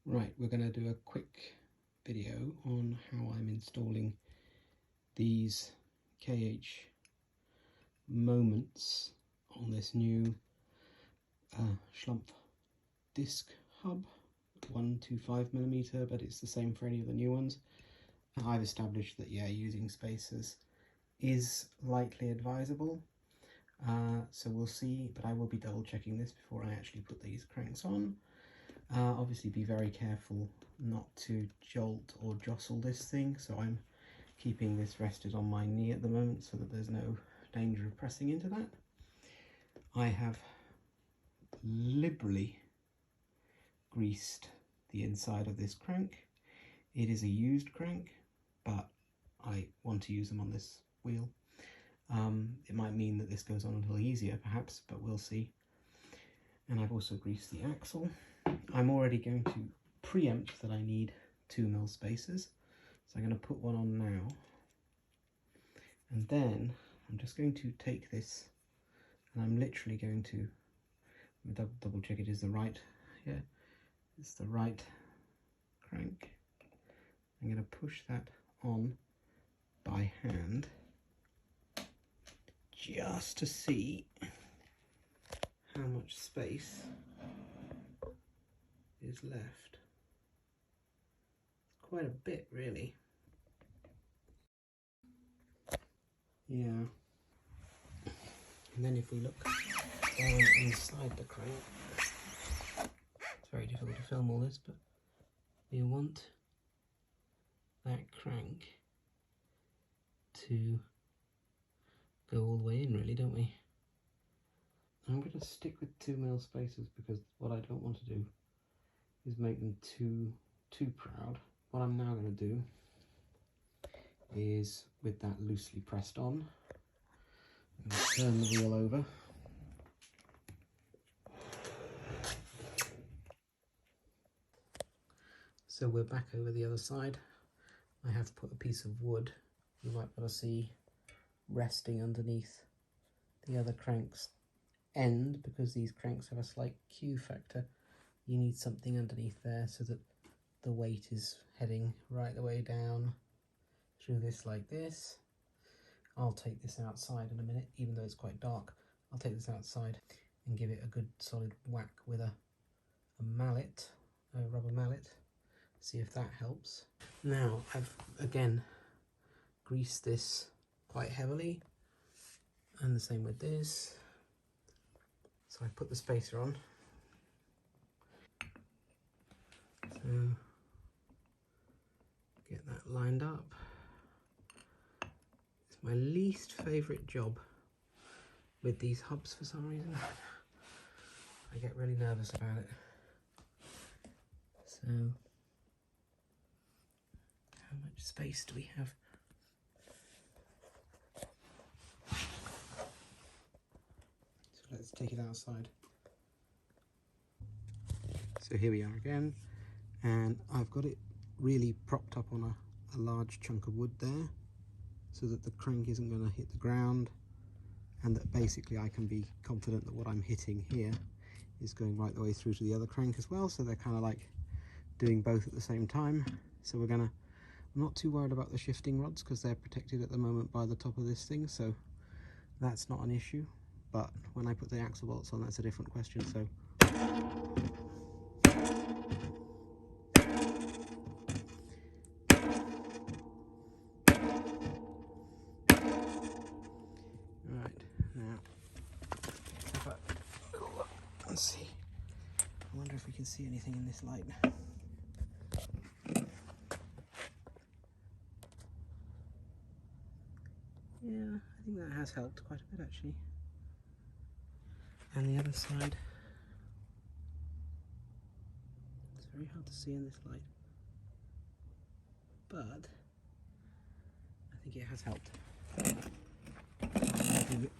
Right, we're going to do a quick video on how I'm installing these KH Moments on this new Schlumpf Disc Hub, 125mm, but it's the same for any of the new ones. I've established that, yeah, using spacers is likely advisable, so we'll see, but I will be double checking this before I actually put these cranks on. Obviously be very careful not to jolt or jostle this thing, so I'm keeping this rested on my knee at the moment so that there's no danger of pressing into that. I have liberally greased the inside of this crank. It is a used crank, but I want to use them on this wheel. It might mean that this goes on a little easier perhaps, but we'll see. And I've also greased the axle. I'm already going to preempt that I need 2mm spacers, so I'm going to put one on now, and then I'm just going to take this and I'm literally going to double check it is the right, yeah, it's the right crank. I'm going to push that on by hand just to see how much space is left. It's quite a bit, really. Yeah. And then if we look down inside the crank, it's very difficult to film all this, but we want that crank to go all the way in, really, don't we? I'm going to stick with 2mm spacers because what I don't want to do is make them too proud. What I'm now going to do is, with that loosely pressed on, I'm going to turn the wheel over. So we're back over the other side. I have put a piece of wood, you might be able to see, resting underneath the other crank's end, because these cranks have a slight Q factor. You need something underneath there so that the weight is heading right the way down through this like this. I'll take this outside in a minute, even though it's quite dark. I'll take this outside and give it a good solid whack with a mallet, a rubber mallet, see if that helps. Now I've again greased this quite heavily, and the same with this. So I put the spacer on. So get that lined up. It's my least favourite job with these hubs for some reason. I get really nervous about it. So how much space do we have? So let's take it outside. So here we are again, and I've got it really propped up on a large chunk of wood there, so that the crank isn't going to hit the ground, and that basically I can be confident that what I'm hitting here is going right the way through to the other crank as well, so they're kind of like doing both at the same time. So I'm not too worried about the shifting rods because they're protected at the moment by the top of this thing, so that's not an issue. But when I put the axle bolts on, that's a different question. So let's see. I wonder if we can see anything in this light. Yeah, I think that has helped quite a bit actually. And the other side. It's very hard to see in this light, but I think it has helped. I'll do it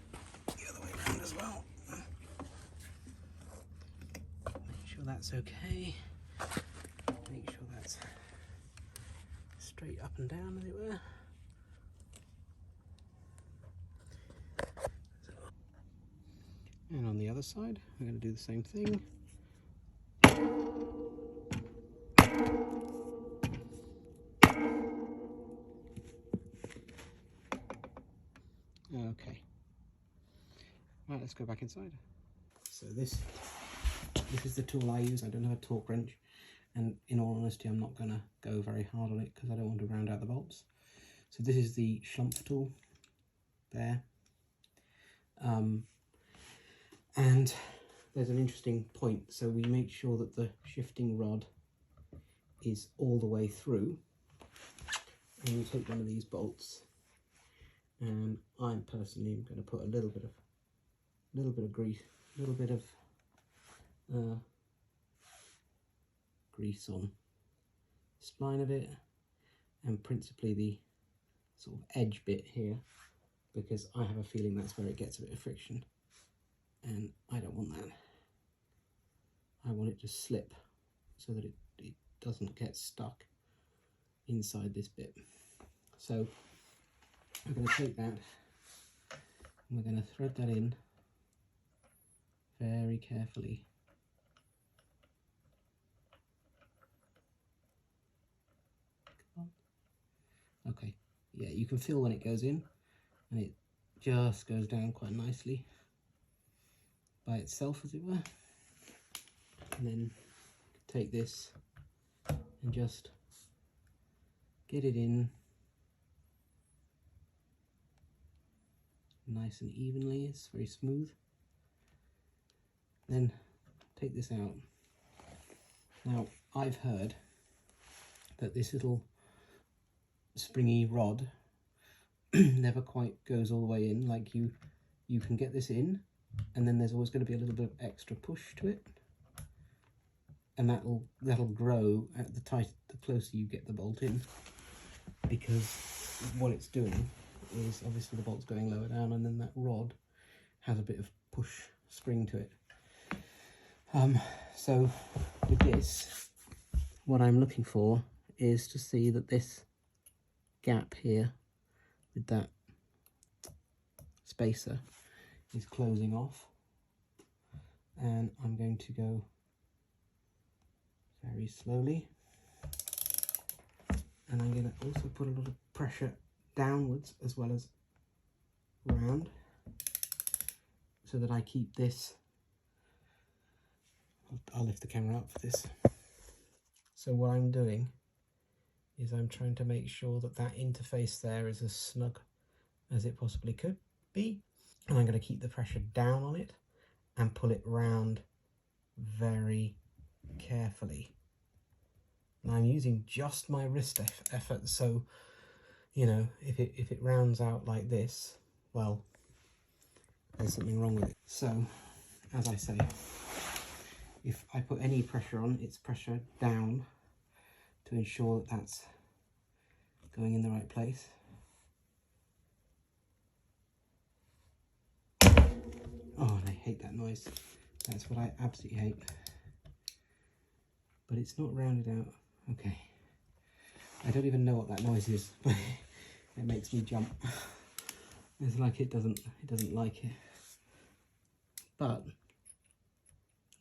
the other way around as well. Make sure that's okay. Make sure that's straight up and down, as it were. And on the other side, I'm going to do the same thing. Okay. Right, let's go back inside. So this is the tool I use. I don't have a torque wrench, and in all honesty I'm not going to go very hard on it because I don't want to round out the bolts. So this is the Schlumpf tool there, and there's an interesting point. So we make sure that the shifting rod is all the way through, and you take one of these bolts, and I'm personally going to put a little bit of grease, a little bit of grease on the spline of it, and principally the sort of edge bit here, because I have a feeling that's where it gets a bit of friction, and I don't want that. I want it to slip so that it doesn't get stuck inside this bit. So I'm going to take that and we're going to thread that in very carefully. Okay, yeah, you can feel when it goes in, and it just goes down quite nicely by itself, as it were. And then take this and just get it in nice and evenly. It's very smooth. Then take this out. Now, I've heard that this little springy rod never quite goes all the way in. Like you can get this in, and then there's always going to be a little bit of extra push to it, and that'll grow at the closer you get the bolt in, because what it's doing is obviously the bolt's going lower down, and then that rod has a bit of push spring to it. So with this, what I'm looking for is to see that this gap here with that spacer is closing off, and I'm going to go very slowly, and I'm going to also put a lot of pressure downwards as well as round, so that I keep this. I'll lift the camera up for this. So what I'm doing is I'm trying to make sure that that interface there is as snug as it possibly could be, and I'm going to keep the pressure down on it and pull it round very carefully. And I'm using just my wrist effort, so you know, if it rounds out like this, well, there's something wrong with it. So as I say, if I put any pressure on, it's pressure down to ensure that that's going in the right place. Oh, and I hate that noise. That's what I absolutely hate. But it's not rounded out. Okay. I don't even know what that noise is, but it makes me jump. It's like it doesn't like it. But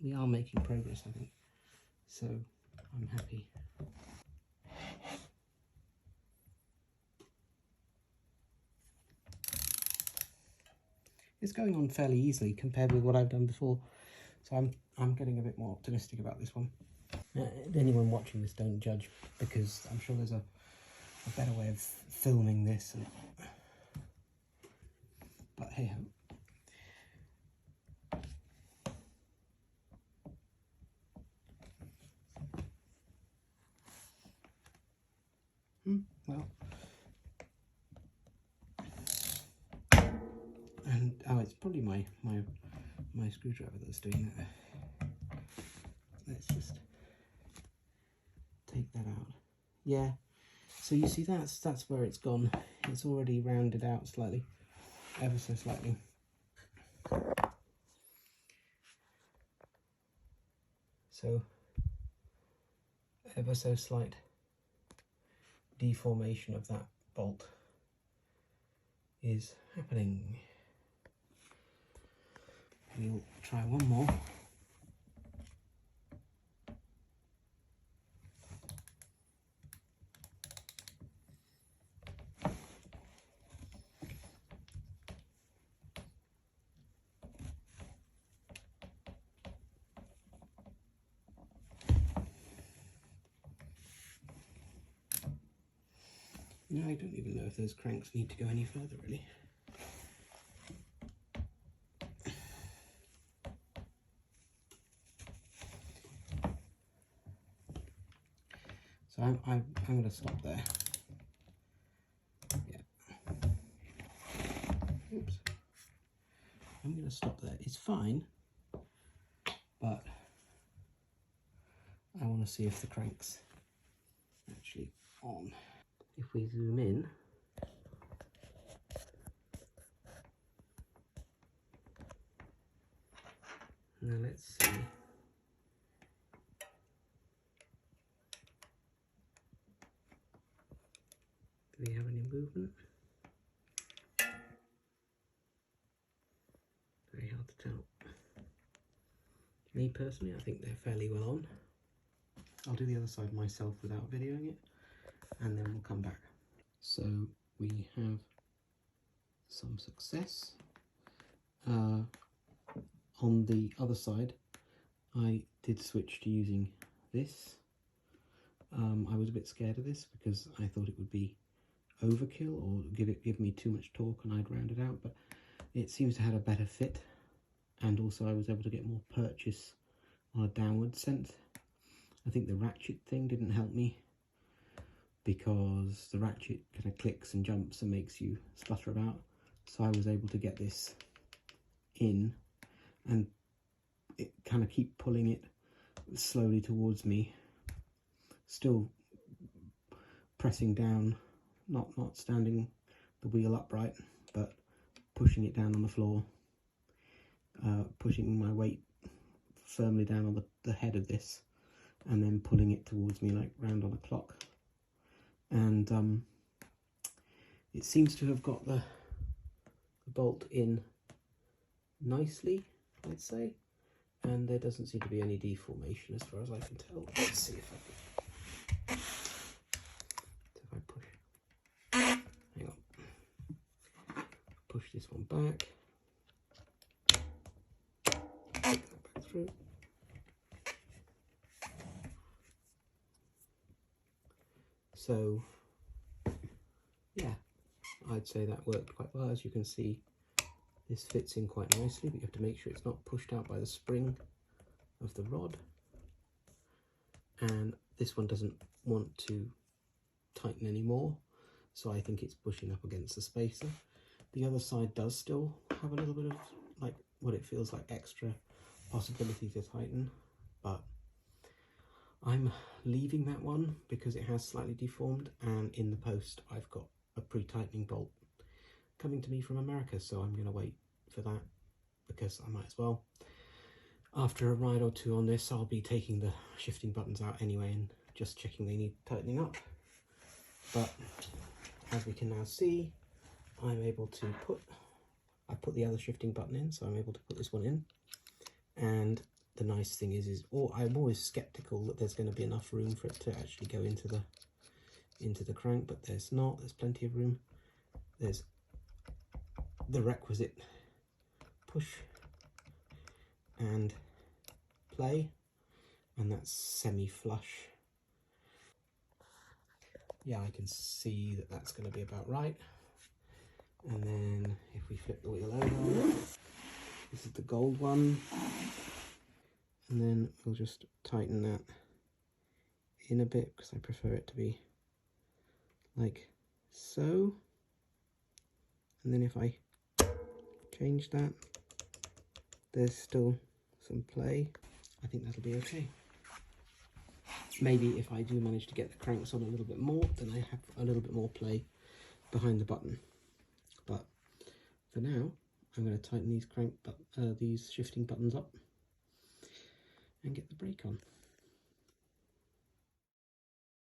we are making progress, I think. So I'm happy. It's going on fairly easily compared with what I've done before. So I'm getting a bit more optimistic about this one. Anyone watching this, don't judge, because I'm sure there's a better way of filming this. But hey ho. Well, and oh, it's probably my screwdriver that's doing that. Let's just take that out. Yeah, so you see that's where it's gone. It's already rounded out slightly, ever so slightly. So ever so slight deformation of that bolt is happening. We'll try one more. Now I don't even know if those cranks need to go any further really. So I'm going to stop there. Yeah. Oops. I'm going to stop there. It's fine, but I want to see if the crank's actually on. If we zoom in, now let's see. Do we have any movement? Very hard to tell. Me personally, I think they're fairly well on. I'll do the other side myself without videoing it, and then we'll come back. So we have some success. On the other side, I did switch to using this. I was a bit scared of this because I thought it would be overkill or give me too much torque and I'd round it out, but it seems to have a better fit, and also I was able to get more purchase on a downward scent. I think the ratchet thing didn't help me because the ratchet kind of clicks and jumps and makes you sputter about, so I was able to get this in and it kind of keep pulling it slowly towards me, still pressing down, not standing the wheel upright, but pushing it down on the floor, pushing my weight firmly down on the head of this, and then pulling it towards me like round on a clock. And it seems to have got the bolt in nicely, I'd say, and there doesn't seem to be any deformation as far as I can tell. Let's see if I push. Hang on. Push this one back. Put that back through. So yeah, I'd say that worked quite well. As you can see, this fits in quite nicely, but you have to make sure it's not pushed out by the spring of the rod. And this one doesn't want to tighten anymore, so I think it's pushing up against the spacer. The other side does still have a little bit of like what it feels like extra possibility to tighten, but I'm leaving that one because it has slightly deformed, and in the post I've got a pre-tightening bolt coming to me from America, so I'm going to wait for that because I might as well. After a ride or two on this, I'll be taking the shifting buttons out anyway and just checking they need tightening up. But as we can now see, I'm able to I've put the other shifting button in, so I'm able to put this one in. And the nice thing is I'm always skeptical that there's going to be enough room for it to actually go into the crank, but there's not. There's plenty of room. There's the requisite push and play, and that's semi-flush. Yeah, I can see that that's going to be about right. And then if we flip the wheel over, this is the gold one, and then we'll just tighten that in a bit because I prefer it to be like so. And then if I change that, there's still some play. I think that'll be okay. Maybe if I do manage to get the cranks on a little bit more, then I have a little bit more play behind the button. But for now, I'm going to tighten these shifting buttons up and get the brake on.